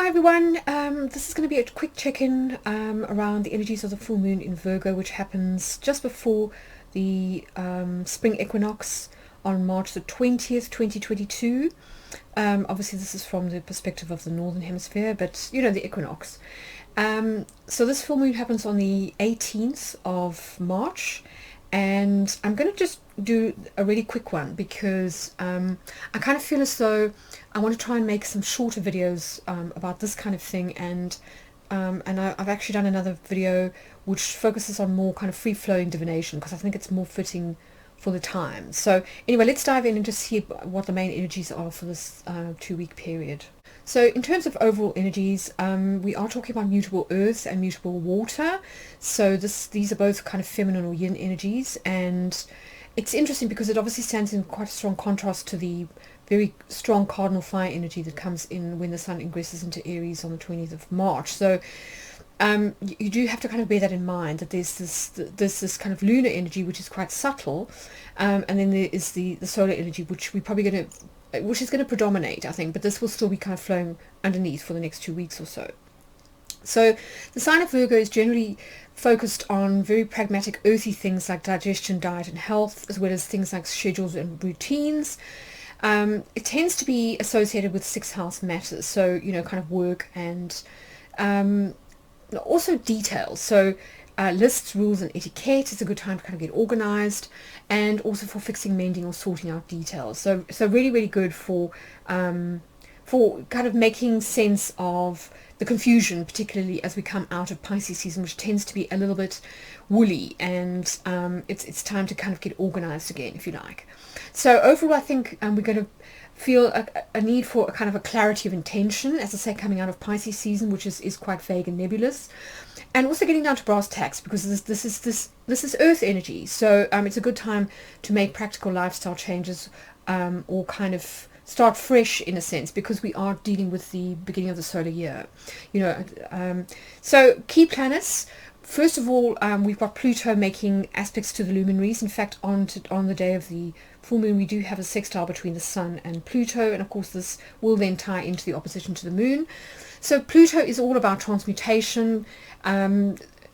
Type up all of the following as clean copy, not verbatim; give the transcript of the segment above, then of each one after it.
Hi everyone, this is going to be a quick check-in around the energies of the full moon in Virgo, which happens just before the spring equinox on March the 20th, 2022. Obviously this is from the perspective of the northern hemisphere, but you know, the equinox. So this full moon happens on the 18th of March, and I'm going to just do a really quick one because I kind of feel as though I want to try and make some shorter videos about this kind of thing, and I've actually done another video which focuses on more kind of free-flowing divination because I think it's more fitting for the time. So anyway, let's dive in and just see what the main energies are for this 2-week period. So in terms of overall energies, we are talking about mutable earth and mutable water. So these are both kind of feminine or yin energies, and it's interesting because it obviously stands in quite a strong contrast to the very strong cardinal fire energy that comes in when the sun ingresses into Aries on the 20th of March. So you do have to kind of bear that in mind, that there's this kind of lunar energy which is quite subtle, and then there is the solar energy which is going to predominate, I think, but this will still be kind of flowing underneath for the next 2 weeks or so. So the sign of Virgo is generally focused on very pragmatic earthy things like digestion, diet and health, as well as things like schedules and routines. It tends to be associated with sixth house matters, so you know, kind of work and also details. So lists, rules and etiquette is a good time to kind of get organized, and also for fixing, mending or sorting out details. So really good for kind of making sense of the confusion, particularly as we come out of Pisces season, which tends to be a little bit woolly, and it's time to kind of get organized again, if you like. So overall, I think we're going to feel a need for a kind of a clarity of intention, as I say, coming out of Pisces season, which is quite vague and nebulous, and also getting down to brass tacks, because this is earth energy. So it's a good time to make practical lifestyle changes, or kind of start fresh in a sense, because we are dealing with the beginning of the solar year, you know. So key planets, first of all, we've got Pluto making aspects to the luminaries. In fact, on the day of the full moon, we do have a sextile between the sun and Pluto, and of course this will then tie into the opposition to the moon. So Pluto is all about transmutation.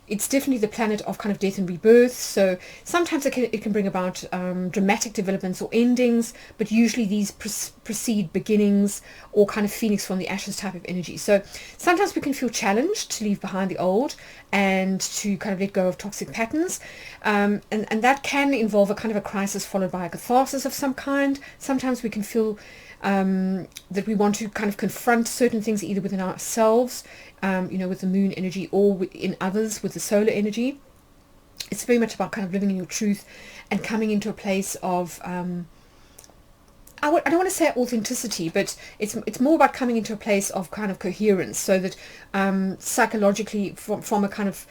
It's definitely the planet of kind of death and rebirth. So sometimes it can bring about dramatic developments or endings, but usually these precede beginnings, or kind of phoenix from the ashes type of energy. So sometimes we can feel challenged to leave behind the old and to kind of let go of toxic patterns, and that can involve a kind of a crisis followed by a catharsis of some kind. Sometimes we can feel that we want to kind of confront certain things either within ourselves, you know, with the moon energy, or in others with the solar energy. It's very much about kind of living in your truth and coming into a place of I don't want to say authenticity, but it's more about coming into a place of kind of coherence, so that psychologically, from a kind of,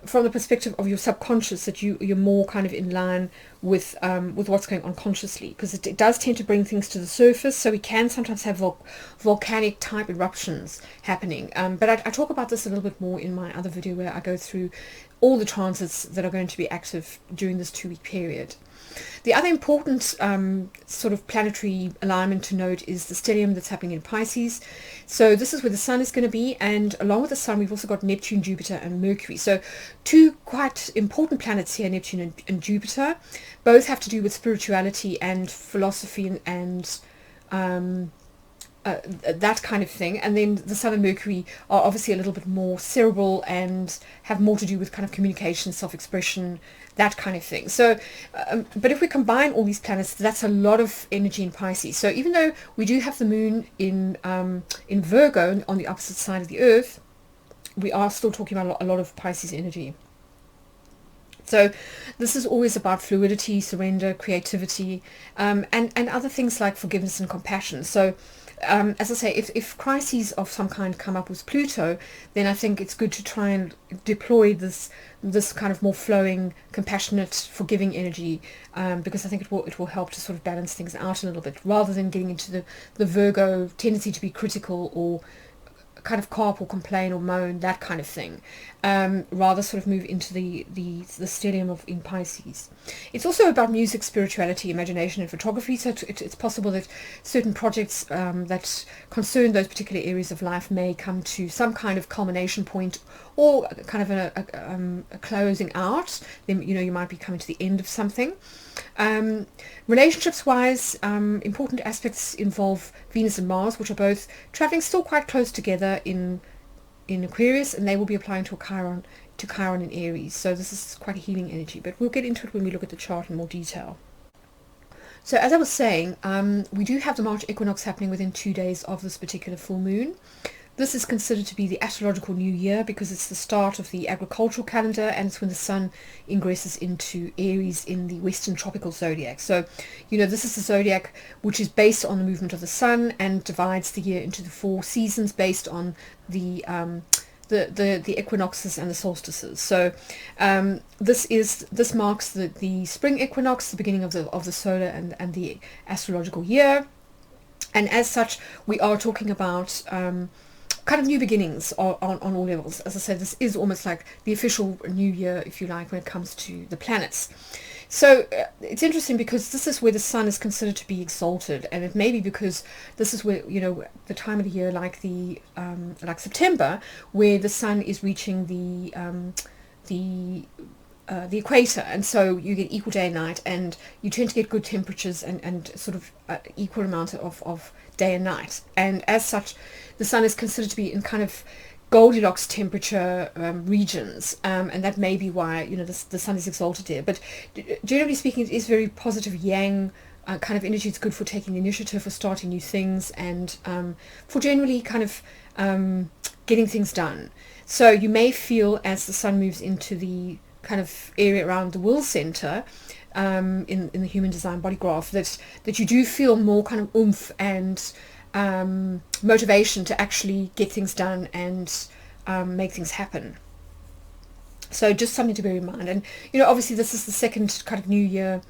from the perspective of your subconscious, that you're more kind of in line with what's going on consciously, because it does tend to bring things to the surface. So we can sometimes have volcanic type eruptions happening, but I talk about this a little bit more in my other video, where I go through all the transits that are going to be active during this 2-week period. The other important sort of planetary alignment to note is the stellium that's happening in Pisces. So this is where the sun is going to be, and along with the sun we've also got Neptune, Jupiter and Mercury. So two quite important planets here, Neptune and Jupiter. Both have to do with spirituality and philosophy and that kind of thing. And then the sun and Mercury are obviously a little bit more cerebral and have more to do with kind of communication, self-expression, that kind of thing. So but if we combine all these planets, that's a lot of energy in Pisces. So even though we do have the moon in Virgo on the opposite side of the earth, we are still talking about a lot of Pisces energy. So this is always about fluidity, surrender, creativity, and other things like forgiveness and compassion. So as I say, if crises of some kind come up with Pluto, then I think it's good to try and deploy this kind of more flowing, compassionate, forgiving energy, because I think it will help to sort of balance things out a little bit, rather than getting into the Virgo tendency to be critical, or kind of carp or complain or moan, that kind of thing. Rather sort of move into the stellium of in Pisces. It's also about music, spirituality, imagination, and photography. So it's possible that certain projects that concern those particular areas of life may come to some kind of culmination point, or kind of a closing out. Then you might be coming to the end of something. Relationships wise, important aspects involve Venus and Mars, which are both traveling still quite close together in Aquarius, and they will be applying to Chiron in Aries. So this is quite a healing energy, but we'll get into it when we look at the chart in more detail. So as I was saying, we do have the March equinox happening within 2 days of this particular full moon. This is considered to be the astrological new year because it's the start of the agricultural calendar, and it's when the sun ingresses into Aries in the Western tropical zodiac. So, this is the zodiac which is based on the movement of the sun and divides the year into the 4 seasons based on the equinoxes and the solstices. So this marks the spring equinox, the beginning of the solar and the astrological year, and as such we are talking about kind of new beginnings on all levels. As I said, this is almost like the official new year, if you like, when it comes to the planets. So it's interesting because this is where the sun is considered to be exalted, and it may be because this is where the time of the year, like September, where the sun is reaching the equator, and so you get equal day and night, and you tend to get good temperatures and sort of equal amount of day and night, and as such the sun is considered to be in kind of Goldilocks temperature regions, and that may be why the sun is exalted there. But generally speaking, it is very positive yang kind of energy. It's good for taking the initiative, for starting new things, and for generally kind of getting things done. So you may feel, as the sun moves into the kind of area around the will center in the human design body graph, that you do feel more kind of oomph and motivation to actually get things done and make things happen. So just something to bear in mind. And obviously this is the second kind of new year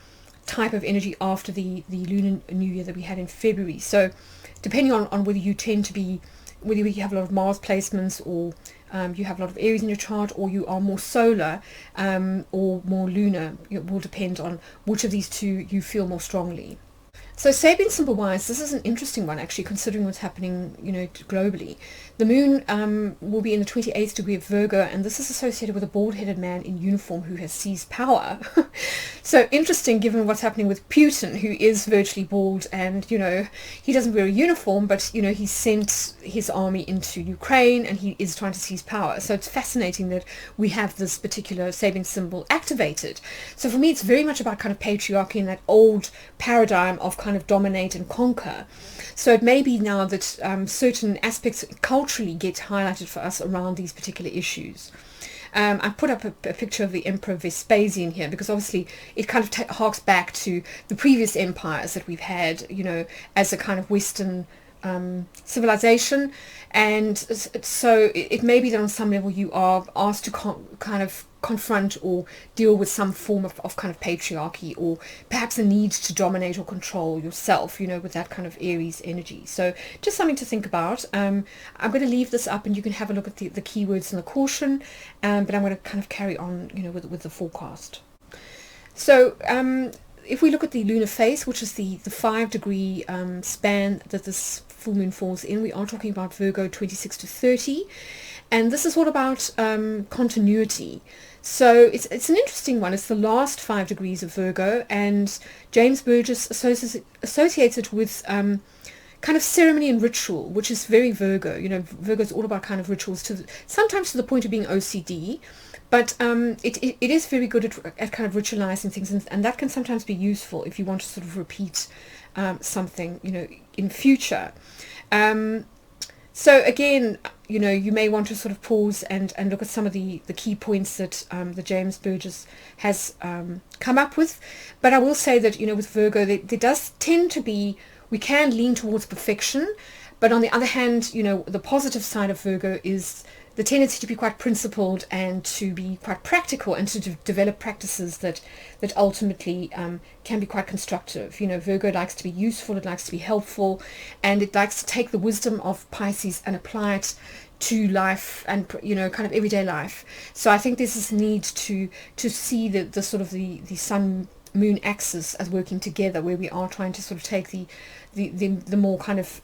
type of energy after the lunar new year that we had in February. So depending on whether you tend to be, whether you have a lot of Mars placements, or you have a lot of Aries in your chart, or you are more solar or more lunar, it will depend on which of these two you feel more strongly. So Sabian symbol wise, this is an interesting one actually, considering what's happening globally. The moon will be in the 28th degree of Virgo, and this is associated with a bald-headed man in uniform who has seized power. So interesting, given what's happening with Putin, who is virtually bald, and he doesn't wear a uniform, but he sent his army into Ukraine and he is trying to seize power. So it's fascinating that we have this particular Sabian symbol activated. So for me, it's very much about kind of patriarchy and that old paradigm of kind of dominate and conquer. So it may be now that certain aspects culturally get highlighted for us around these particular issues. I put up a picture of the Emperor Vespasian here because obviously it kind of harks back to the previous empires that we've had, as a kind of Western civilization, and so it may be that on some level you are asked to kind of confront or deal with some form of kind of patriarchy, or perhaps a need to dominate or control yourself, with that kind of Aries energy. So just something to think about. I'm going to leave this up and you can have a look at the keywords and the caution, but I'm going to kind of carry on with the forecast. So if we look at the lunar phase, which is the 5-degree span that this full moon falls in, we are talking about Virgo 26 to 30, and this is all about continuity. So it's an interesting one. It's the last 5 degrees of Virgo, and James Burgess associates it with kind of ceremony and ritual, which is very Virgo. Virgo is all about kind of rituals, sometimes to the point of being OCD, but it is very good at kind of ritualizing things, and that can sometimes be useful if you want to sort of repeat something, in future. So again, you may want to sort of pause and look at some of the key points that the James Burgess has come up with. But I will say that, with Virgo, there does tend to be, we can lean towards perfection, but on the other hand, the positive side of Virgo is the tendency to be quite principled and to be quite practical and to develop practices that ultimately can be quite constructive. You know, Virgo likes to be useful, it likes to be helpful, and it likes to take the wisdom of Pisces and apply it to life and, you know, kind of everyday life. So I think there's this need to see the sort of the sun moon axis as working together, where we are trying to sort of take the more kind of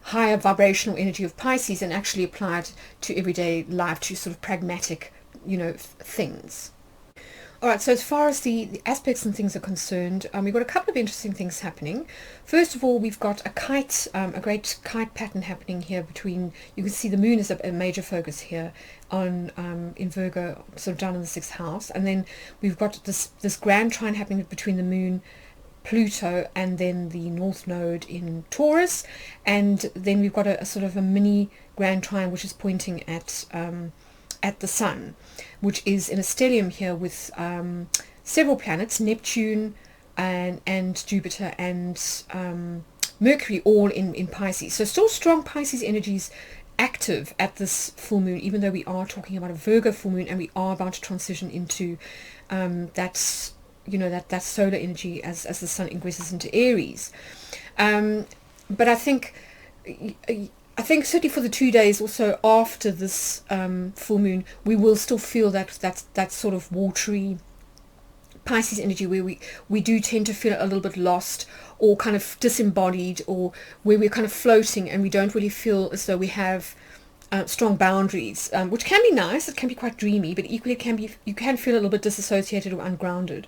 higher vibrational energy of Pisces and actually apply it to everyday life, to sort of pragmatic, you know, things. All right, so as far as the aspects and things are concerned, we've got a couple of interesting things happening. First of all, we've got a kite, a great kite pattern happening here between, you can see the moon is a major focus here on in Virgo, sort of down in the 6th house. And then we've got this grand trine happening between the moon, Pluto, and then the North Node in Taurus. And then we've got a sort of a mini grand trine which is pointing at the Sun, which is in a stellium here with several planets, Neptune and Jupiter and Mercury, all in Pisces. So still strong Pisces energies active at this full moon, even though we are talking about a Virgo full moon and we are about to transition into that, you know, that solar energy as the Sun ingresses into Aries. But I think certainly for the 2 days or so after this full moon, we will still feel that sort of watery Pisces energy, where we do tend to feel a little bit lost or kind of disembodied, or where we're kind of floating and we don't really feel as though we have strong boundaries, which can be nice. It can be quite dreamy, but equally you can feel a little bit disassociated or ungrounded.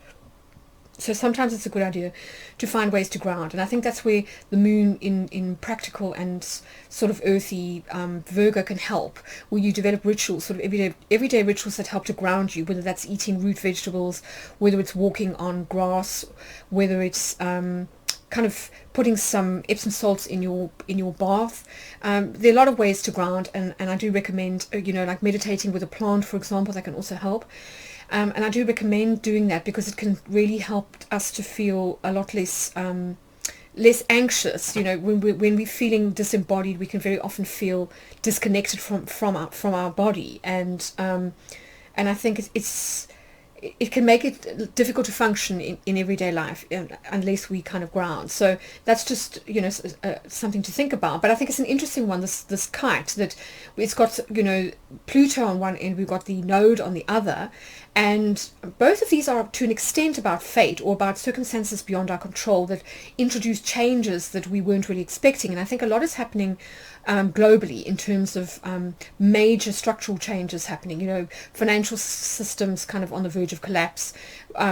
So sometimes it's a good idea to find ways to ground, and I think that's where the moon in practical and sort of earthy Virgo can help, where you develop rituals, sort of everyday rituals that help to ground you, whether that's eating root vegetables, whether it's walking on grass, whether it's kind of putting some Epsom salts in your bath. There are a lot of ways to ground, and I do recommend, you know, like meditating with a plant, for example, that can also help. And I do recommend doing that because it can really help us to feel a lot less anxious. You know, when we're feeling disembodied, we can very often feel disconnected from our body, and I think it can make it difficult to function in everyday life unless we kind of ground. So that's just, you know, something to think about. But I think it's an interesting one, this kite, that it's got, you know, Pluto on one end, we've got the node on the other, and both of these are to an extent about fate or about circumstances beyond our control that introduce changes that we weren't really expecting. And I think a lot is happening globally in terms of major structural changes happening, you know, financial systems kind of on the verge of collapse,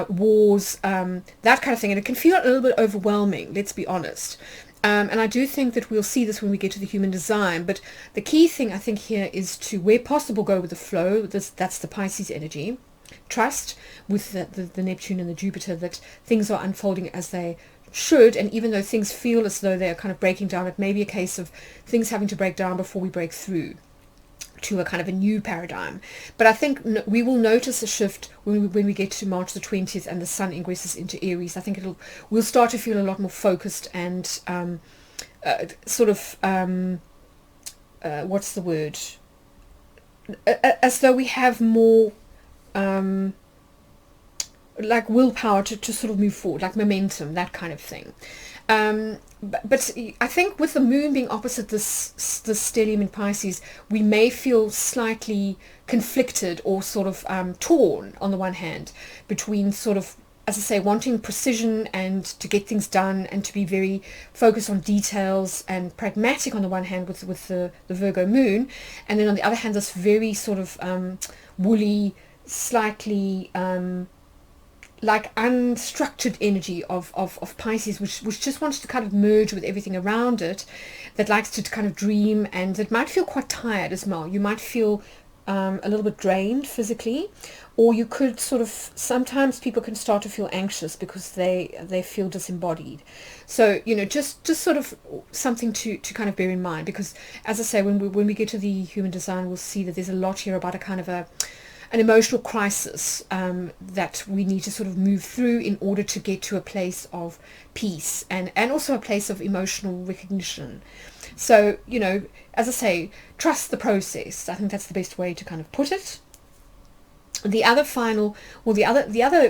wars, that kind of thing. And it can feel a little bit overwhelming, let's be honest. And I do think that we'll see this when we get to the human design. But the key thing I think here is to, where possible, go with the flow. That's the Pisces energy. Trust with the Neptune and the Jupiter that things are unfolding as they should, and even though things feel as though they're kind of breaking down, it may be a case of things having to break down before we break through to a kind of a new paradigm. But I think we will notice a shift when we get to March the 20th and the Sun ingresses into Aries. I think we'll start to feel a lot more focused and sort of what's the word, as though we have more like willpower to sort of move forward, like momentum, that kind of thing. But I think with the moon being opposite this stellium in Pisces, we may feel slightly conflicted or sort of torn on the one hand between sort of, as I say, wanting precision and to get things done and to be very focused on details and pragmatic on the one hand with the Virgo moon, and then on the other hand this very sort of woolly, slightly like unstructured energy of Pisces, which just wants to kind of merge with everything around it, that likes to kind of dream, and it might feel quite tired as well. You might feel a little bit drained physically, or you could sort of, sometimes people can start to feel anxious because they feel disembodied. So, you know, just sort of something to kind of bear in mind, because as I say, when we get to the human design, we'll see that there's a lot here about a kind of a an emotional crisis that we need to sort of move through in order to get to a place of peace and also a place of emotional recognition. So, you know, as I say, trust the process. I think that's the best way to kind of put it. The other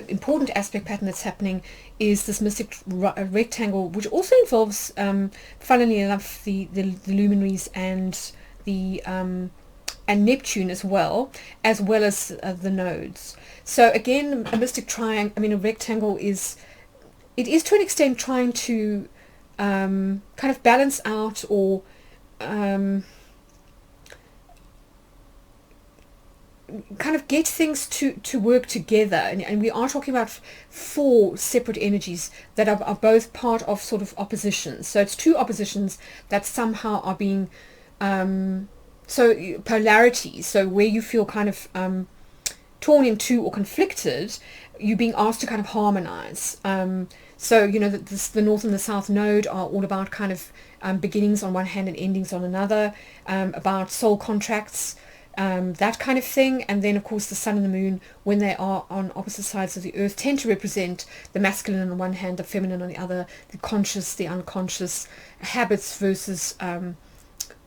important aspect pattern that's happening is this mystic rectangle, which also involves, funnily enough, the luminaries and the and Neptune as well as the nodes. So again, a mystic triangle, I mean, a rectangle is to an extent trying to kind of balance out or kind of get things to work together, and we are talking about 4 separate energies that are both part of sort of oppositions. So it's 2 oppositions that somehow are being so polarity, so where you feel kind of torn in two or conflicted, you're being asked to kind of harmonize. So, you know, the North and the South node are all about kind of beginnings on one hand and endings on another, about soul contracts, that kind of thing. And then, of course, the Sun and the Moon, when they are on opposite sides of the Earth, tend to represent the masculine on one hand, the feminine on the other, the conscious, the unconscious, habits versus,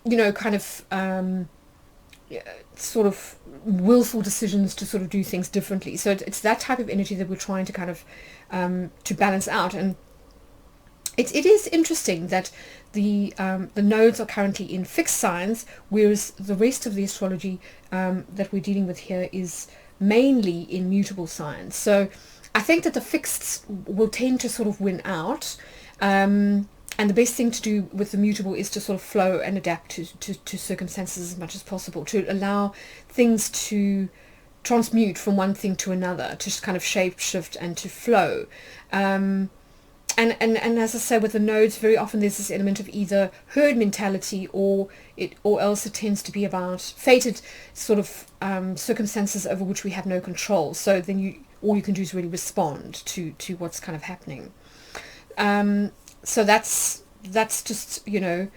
you know, kind of sort of willful decisions to sort of do things differently. So it's that type of energy that we're trying to kind of to balance out. And it is interesting that the nodes are currently in fixed signs, whereas the rest of the astrology that we're dealing with here is mainly in mutable signs. So I think that the fixeds will tend to sort of win out. And the best thing to do with the mutable is to sort of flow and adapt to circumstances as much as possible, to allow things to transmute from one thing to another, to kind of shape shift and to flow. And as I say, with the nodes, very often there's this element of either herd mentality or else it tends to be about fated sort of circumstances over which we have no control. So then all you can do is really respond to what's kind of happening. So that's just, you know,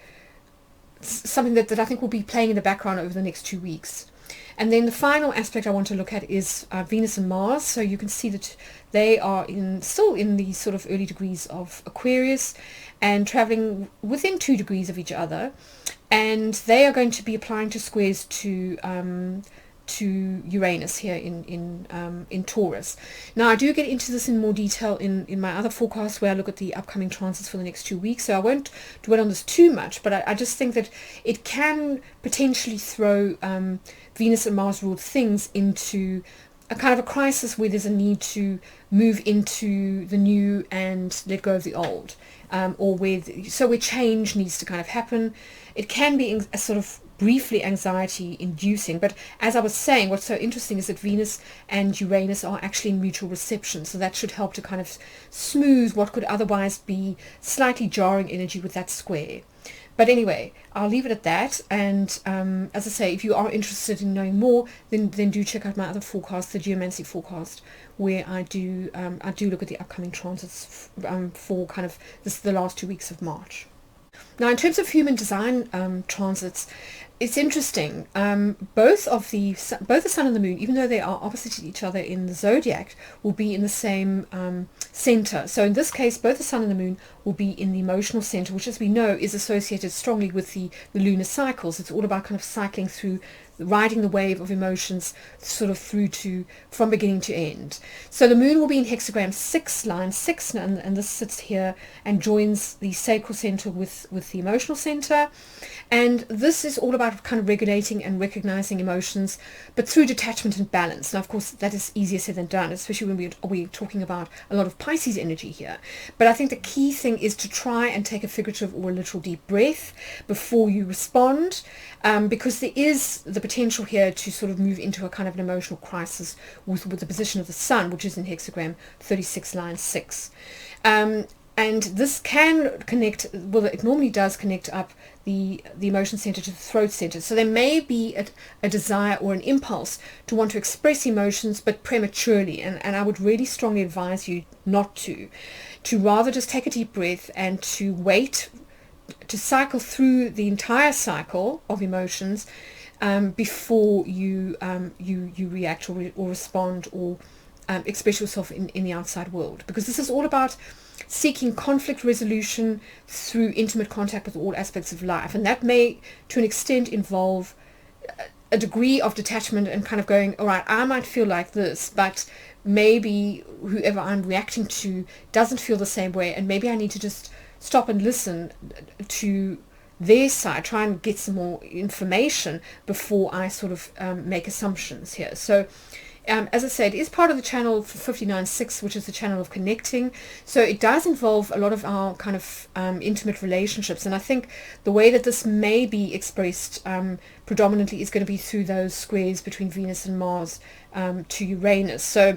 something that I think will be playing in the background over the next 2 weeks. And then the final aspect I want to look at is Venus and Mars. So you can see that they are still in the sort of early degrees of Aquarius and traveling within 2 degrees of each other. And they are going to be applying to squares to Uranus here in Taurus. Now I do get into this in more detail in my other forecast, where I look at the upcoming transits for the next 2 weeks, so I won't dwell on this too much, but I just think that it can potentially throw Venus and Mars ruled things into a kind of a crisis where there's a need to move into the new and let go of the old, or where change needs to kind of happen. It can be a sort of briefly anxiety inducing, but as I was saying, what's so interesting is that Venus and Uranus are actually in mutual reception, so that should help to kind of smooth what could otherwise be slightly jarring energy with that square. But anyway, I'll leave it at that. And as I say, if you are interested in knowing more, then do check out my other forecast, the Geomancy forecast, where I do look at the upcoming transits for kind of the last 2 weeks of March. Now, in terms of human design transits, it's interesting. Both the Sun and the Moon, even though they are opposite each other in the zodiac, will be in the same center. So in this case, both the Sun and the Moon will be in the emotional center, which, as we know, is associated strongly with the lunar cycles. It's all about kind of cycling through, riding the wave of emotions sort of through to from beginning to end. So the Moon will be in hexagram 6, line 6, and this sits here and joins the sacral center with the emotional center. And this is all about kind of regulating and recognizing emotions, but through detachment and balance. Now, of course, that is easier said than done, especially when we're talking about a lot of Pisces energy here. But I think the key thing is to try and take a figurative or a literal deep breath before you respond, because there is the potential here to sort of move into a kind of an emotional crisis with the position of the Sun, which is in hexagram 36, line 6. And this can connect, well, it normally does connect up the emotion center to the throat center. So there may be a desire or an impulse to want to express emotions, but prematurely. And I would really strongly advise you not to rather just take a deep breath and to wait, to cycle through the entire cycle of emotions, before you you react or respond or express yourself in the outside world, because this is all about seeking conflict resolution through intimate contact with all aspects of life, and that may to an extent involve a degree of detachment and kind of going, all right, I might feel like this, but maybe whoever I'm reacting to doesn't feel the same way, and maybe I need to just stop and listen to their side, try and get some more information before I sort of make assumptions here. So as I said, it is part of the channel 59.6, which is the channel of connecting. So it does involve a lot of our kind of intimate relationships. And I think the way that this may be expressed predominantly is going to be through those squares between Venus and Mars to Uranus. So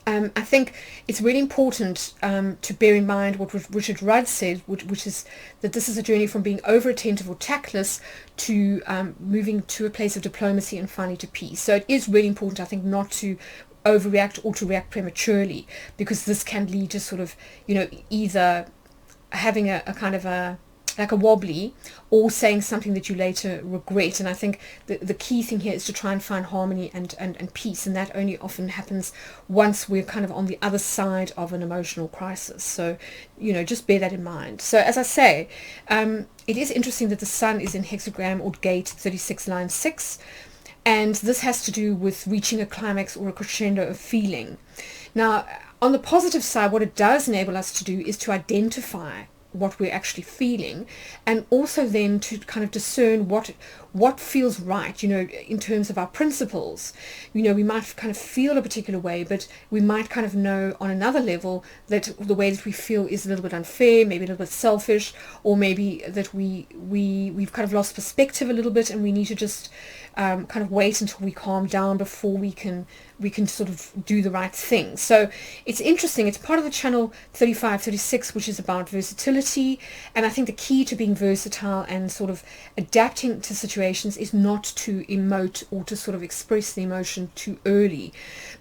I think it's really important to bear in mind what Richard Rudd said, which is that this is a journey from being over-attentive or tactless to moving to a place of diplomacy and finally to peace. So it is really important, I think, not to overreact or to react prematurely, because this can lead to sort of, either having a kind of like a wobbly, or saying something that you later regret. And I think the key thing here is to try and find harmony and peace, and that only often happens once we're kind of on the other side of an emotional crisis. So just bear that in mind. So as I say, it is interesting that the sun is in hexagram or gate 36 line 6, and this has to do with reaching a climax or a crescendo of feeling. Now on the positive side, what it does enable us to do is to identify what we're actually feeling, and also then to kind of discern what feels right, in terms of our principles. We might kind of feel a particular way, but we might kind of know on another level that the way that we feel is a little bit unfair, maybe a little bit selfish, or maybe that we've kind of lost perspective a little bit, and we need to just kind of wait until we calm down before we can sort of do the right thing. So it's interesting. It's part of the channel 35-36, which is about versatility. And I think the key to being versatile and sort of adapting to situations is not to emote or to sort of express the emotion too early,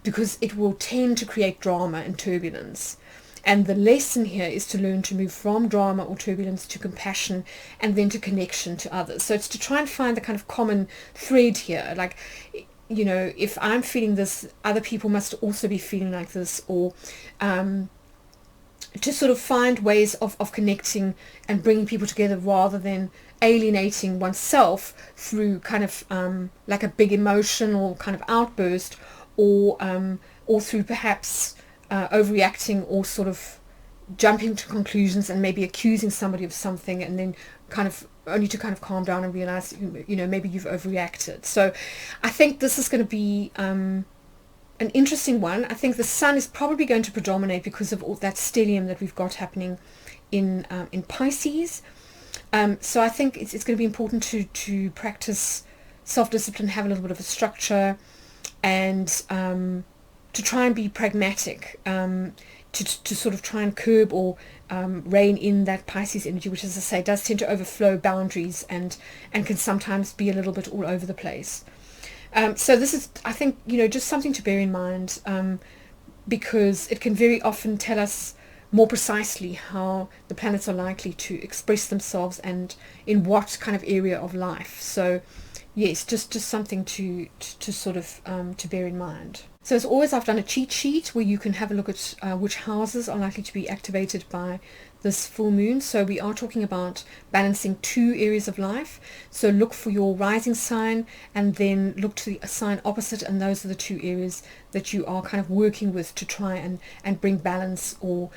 because it will tend to create drama and turbulence. And the lesson here is to learn to move from drama or turbulence to compassion, and then to connection to others. So it's to try and find the kind of common thread here. Like, if I'm feeling this, other people must also be feeling like this, or to sort of find ways of connecting and bringing people together, rather than alienating oneself through kind of like a big emotional kind of outburst, or through perhaps overreacting, or sort of jumping to conclusions and maybe accusing somebody of something, and then kind of only to kind of calm down and realize maybe you've overreacted. So I think this is going to be an interesting one. I think the sun is probably going to predominate because of all that stellium that we've got happening in Pisces. So I think it's going to be important to practice self-discipline, have a little bit of a structure, and to try and be pragmatic, to sort of try and curb or rein in that Pisces energy, which, as I say, does tend to overflow boundaries and can sometimes be a little bit all over the place. So this is, I think, just something to bear in mind, because it can very often tell us more precisely how the planets are likely to express themselves and in what kind of area of life. So yes, just something to sort of to bear in mind. So as always, I've done a cheat sheet where you can have a look at which houses are likely to be activated by this full moon. So we are talking about balancing two areas of life. So look for your rising sign, and then look to the sign opposite, and those are the two areas that you are kind of working with to try and bring balance, or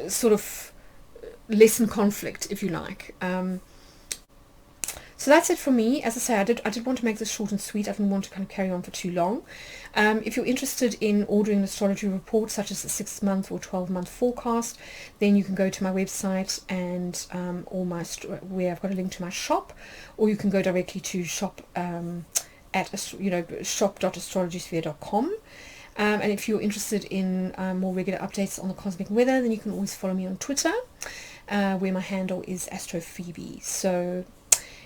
sort of lessen conflict, if you like. So that's it for me. As I say, I did want to make this short and sweet. I didn't want to kind of carry on for too long. If you're interested in ordering an astrology report, such as a 6-month or 12-month forecast, then you can go to my website and where I've got a link to my shop, or you can go directly to shop at shop.astrologysphere.com. And if you're interested in more regular updates on the cosmic weather, then you can always follow me on Twitter, where my handle is AstroPhoebe. So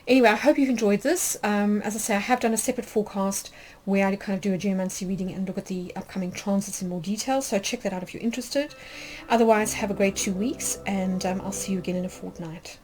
anyway, I hope you've enjoyed this. As I say, I have done a separate forecast where I kind of do a geomancy reading and look at the upcoming transits in more detail. So check that out if you're interested. Otherwise, have a great 2 weeks, and I'll see you again in a fortnight.